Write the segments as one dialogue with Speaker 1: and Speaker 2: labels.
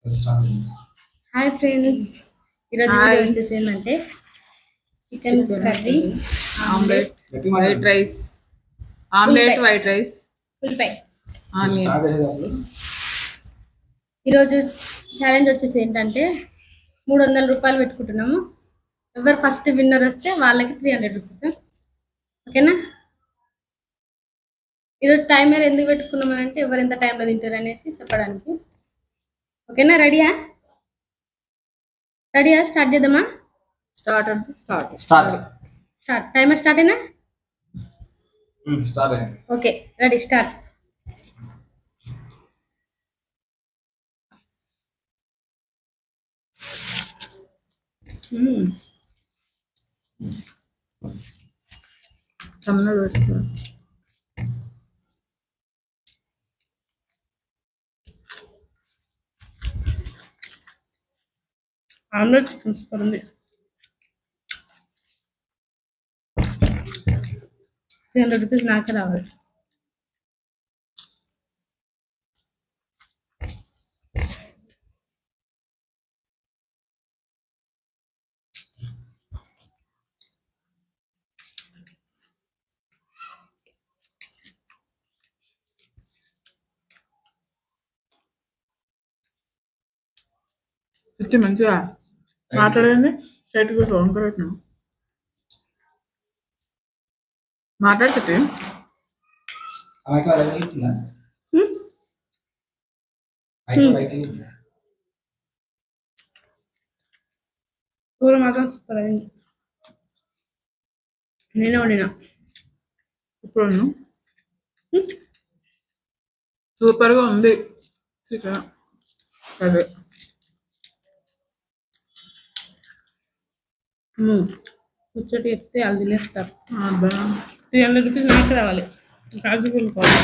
Speaker 1: Hi friends, ఈరోజు video వచ్చేసి ఏంటంటే chicken curry,
Speaker 2: omelette, white rice, omelette, white rice,
Speaker 1: ఉల్లిపాయ.
Speaker 2: ఆనియన్.
Speaker 1: ఈరోజు ఛాలెంజ్ వచ్చేసి ఏంటంటే 300 రూపాయలు పెట్టుకుంటున్నాము. ఎవరు ఫస్ట్ విన్నర్ వస్తే వాళ్ళకి 300 రూపీస్. ఓకేనా? ఈరోజు టైమర్ ఎందుకు పెట్టుకున్నామని అంటే ఎవరు ఎంత టైంలో తింటారు అనేసి చెప్పడానికి. ఓకేనా? రెడీయా? స్టార్ట్ చేద్దామా?
Speaker 2: స్టార్ట్ అంటే స్టార్ట్.
Speaker 1: స్టార్ట్. టైమర్ స్టార్ట్ అయినా?
Speaker 3: స్టార్ట్.
Speaker 1: Okay, ready, start.
Speaker 2: సన్నగా వేసుకో.
Speaker 1: ఆమ్లెట్ చికెన్ సూపర్ ఉంది. 300 రూపీస్ నాకే రావాలి.
Speaker 2: చిట్టి మంచిగా మాట్లాడండి. స్ట్రైట్ కూర్చో, వంకరట్ను మాట్లాడు చిట్టి.
Speaker 1: కూర మాత్రం సూపర్ అయింది. నేనే వండినా.
Speaker 2: ఇప్పుడు సూపర్గా ఉంది చికెన్ కర్రీ.
Speaker 1: ముచ్చటి చెప్తే వాళ్ళు తినేస్తారు.
Speaker 2: 300
Speaker 1: 300 రూపీస్ నాకు రావాలి. కాజు కొనుక్కోవాలి.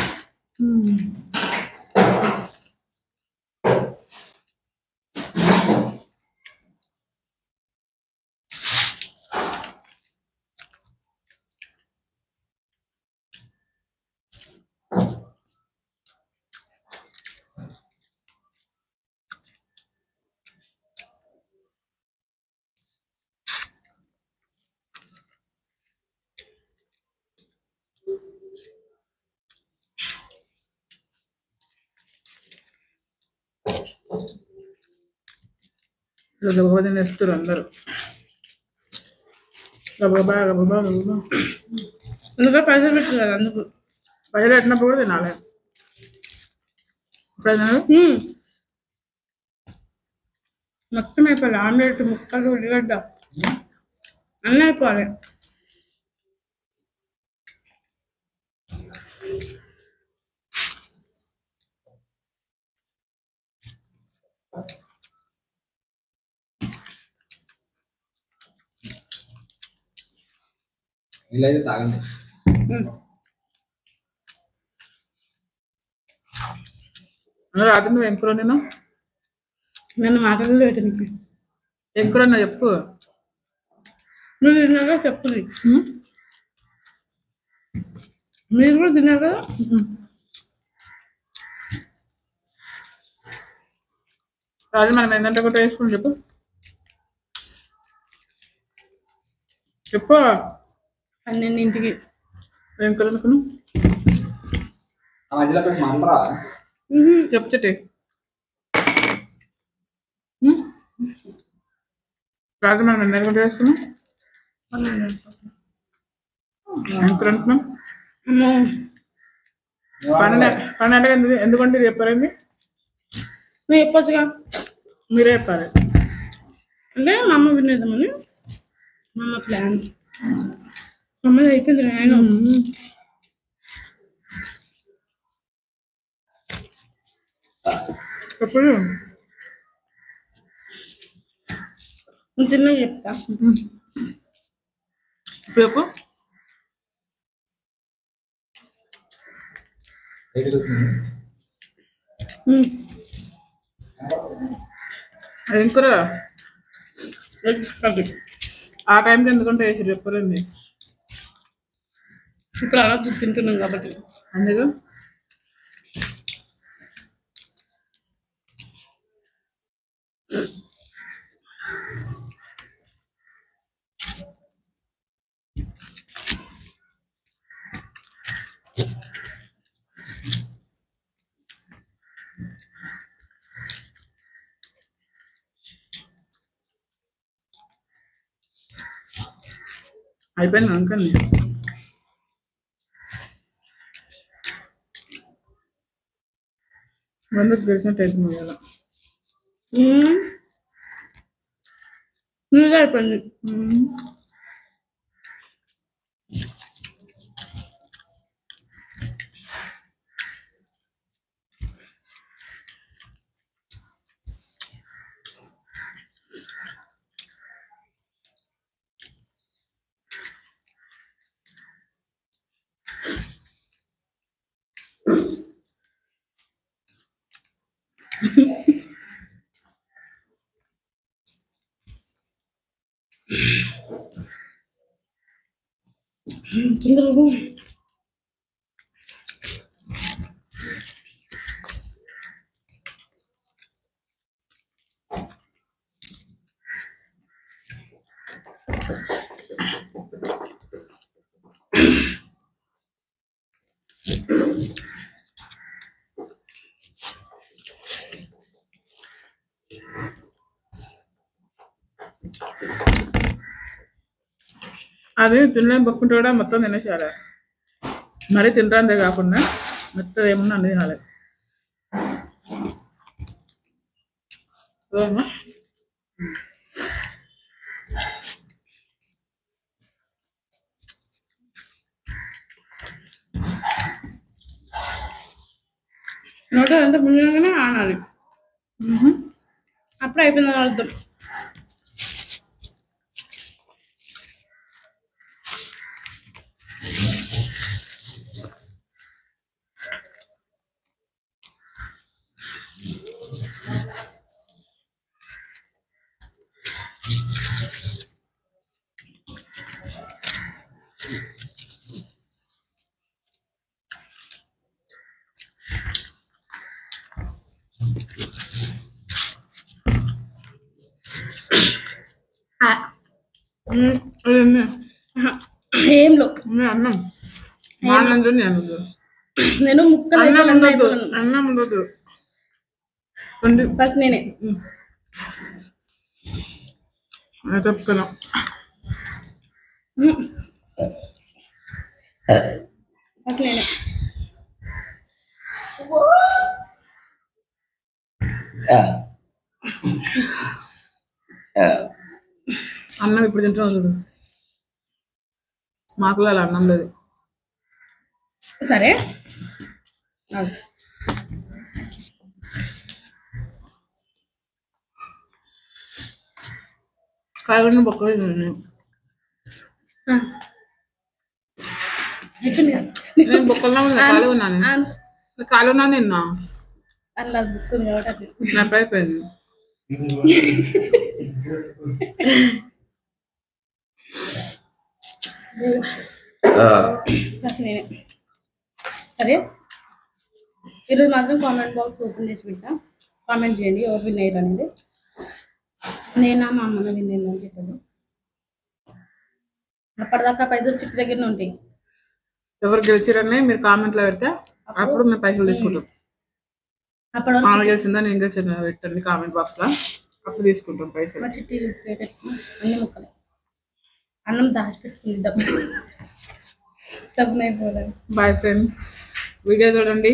Speaker 2: గబగబా తినేస్తారు అందరూ. గబగబా గబగబా గబగబా.
Speaker 1: అందుకే పైసలు పెట్టు కదా, అందుకు.
Speaker 2: పైసలు పెట్టినప్పుడు కూడా తినాలి.
Speaker 1: మొత్తం అయిపోవాలి. ఆమ్లెట్, ముక్కలు, ఉల్లిగడ్డ అన్నీ అయిపోవాలి.
Speaker 3: ఇలా అయితే తాగండి.
Speaker 2: రాత్రి నువ్వు ఎంకులో నేను
Speaker 1: నన్ను మాటలు పెట్టింది.
Speaker 2: ఎంకులో చెప్పు.
Speaker 1: మీరు తిన్నారా చెప్పుది. మీరు కూడా తిన్నారు.
Speaker 2: రాజు మనం ఏంటంటే ఒకటి వేసుకుని చెప్పు. చెప్పు.
Speaker 1: 12ంటికి.
Speaker 2: ఏం కూర అనుకున్నావు?
Speaker 3: ఆ మధ్యలో కొంచెం అనరా?
Speaker 2: చెప్పు చెట్టి. రాజు మనం ఎన్ని గంటలు వేసుకున్నాం? ఏం కూర అనుకున్నాం? 12 ఎందుకంటే ఇది చెప్పారండి.
Speaker 1: మీరు చెప్పొచ్చుగా.
Speaker 2: మీరే చెప్పాలి.
Speaker 1: అంటే మా అమ్మ వినేద్దామని మా అమ్మ ప్లాన్. అమ్మది అయిపోయింది. నేను
Speaker 2: ఎప్పుడు
Speaker 1: తిన్నా చెప్తా.
Speaker 2: ఇప్పుడు చెప్పు. ఏం కూర? ఆ టైంకి ఎందుకంటే వేసి చెప్పరండి.
Speaker 1: ఇప్పుడు అలా తింటున్నాం కాబట్టి
Speaker 2: అందుకు అయిపోయింది అనుకోండి. ముందుకు తెలిసినట్టు అవుతుంది కదా.
Speaker 1: నీళ్ళు అయిపోయింది.
Speaker 2: అది తినలేని పప్పుంటే కూడా మొత్తం తినేసారు. మరీ తినరాందే కాకుండా మొత్తం ఏమన్నా అన్ని తినాలి.
Speaker 1: నోట ఎంత పుణ్యంగానే ఆనాలి. అప్పుడు అయిపోయిందని అర్థం. ఏంలో
Speaker 2: అన్నం మానందు
Speaker 1: నేను ముక్కలు
Speaker 2: అన్నం ఉండదు.
Speaker 1: ఫస్ట్ నేనే
Speaker 2: చెప్తున్నా.
Speaker 1: ఫస్ట్ నేనే
Speaker 2: అన్నం ఇప్పుడు తింటున్నావు చూడు. మాకు అలా అన్నం లేదు.
Speaker 1: సరే
Speaker 2: కాయగూరని బొక్కలు నేను బొక్కలు ఖాళీ ఉన్నాను. ఖాళీ ఉన్నాను నిన్న
Speaker 1: అలా బుక్ ఉంది కాబట్టి
Speaker 2: ఎప్పుడు అయిపోయింది.
Speaker 1: ఫస్ట్ నేనే. సరే ఈరోజు మాత్రం కామెంట్ బాక్స్ ఓపెన్ చేసి పెట్టా. కామెంట్ చేయండి ఎవరు విన్ అయ్యారు అనేది. నేనా మా అమ్మన విన్ అయిందని చెప్పండి. అప్పటిదాకా పైసలు చిట్టు దగ్గరనే ఉంటాయి.
Speaker 2: ఎవరు గెలిచారని మీరు కామెంట్లో పెడితే అప్పుడు మేము పైసలు తీసుకుంటాం.
Speaker 1: అప్పుడు
Speaker 2: ఆమె గెలిచిందా నేను గెలిచిందా పెట్టండి కామెంట్ బాక్స్లో, అప్పుడు తీసుకుంటాం పైసలు.
Speaker 1: చిట్టి అన్ని ముక్కలు అన్నం దాచిపెట్టుకుంది డబ్బులు అయిపోలేదు.
Speaker 2: బాయ్ ఫ్రెండ్స్, వీడియో చూడండి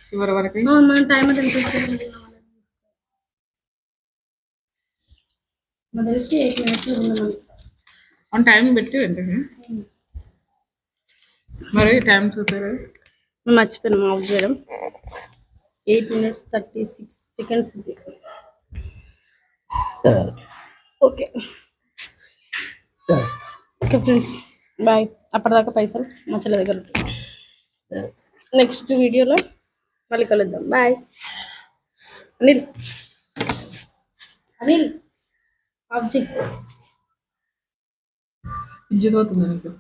Speaker 2: చివరి వరకు.
Speaker 1: మనం టైం తెలిసి 8 minutes ఉన్నాం.
Speaker 2: వన్ టైం పెట్టి వెంటనే మరి టైం చూసారు.
Speaker 1: మేము మర్చిపోయినాం ఆఫ్ చేయడం. 8 minutes 36 seconds ఉంది. Okay okay friends bye. అప్పటిదాకా పైసలు మచ్చల దగ్గర నెక్స్ట్ వీడియోలో మళ్ళీ కలుద్దాం. బాయ్. అనిల్ అనిల్ ఆఫ్ చేయి.
Speaker 2: ఇజ్జత్ అవుతుంది నీకు.